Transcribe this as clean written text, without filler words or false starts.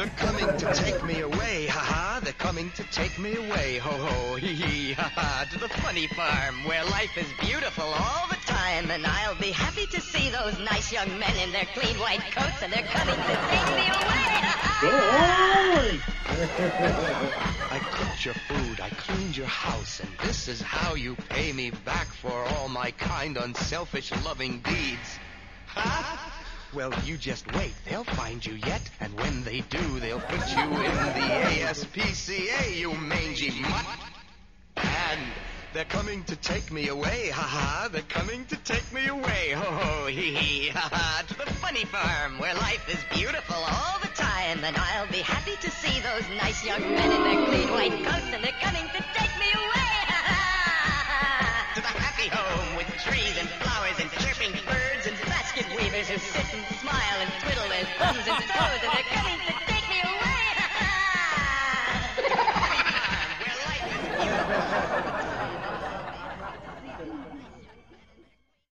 They're coming to take me away, ha-ha. They're coming to take me away, ho-ho, hee-hee, ha-ha. To the funny farm where life is beautiful all the time. And I'll be happy to see those nice young men in their clean white coats. And they're coming to take me away, ha-ha. I cooked your food, I cleaned your house, and this is how you pay me back for all my kind, unselfish, loving deeds. Huh? Well, you just wait. They'll find you yet, and when they do, they'll put you in the ASPCA, you mangy mutt. And they're coming to take me away, ha-ha. They're coming to take me away, ho-ho, hee-hee, ha-ha. To the funny farm where life is beautiful all the time. And I'll be happy to see those nice young men in their clean white coats. And they're coming to take me away, ha-ha. To the happy home with trees and flowers and chirping birds and basket weavers who sit and smile and twiddle their thumbs and toes. And they're coming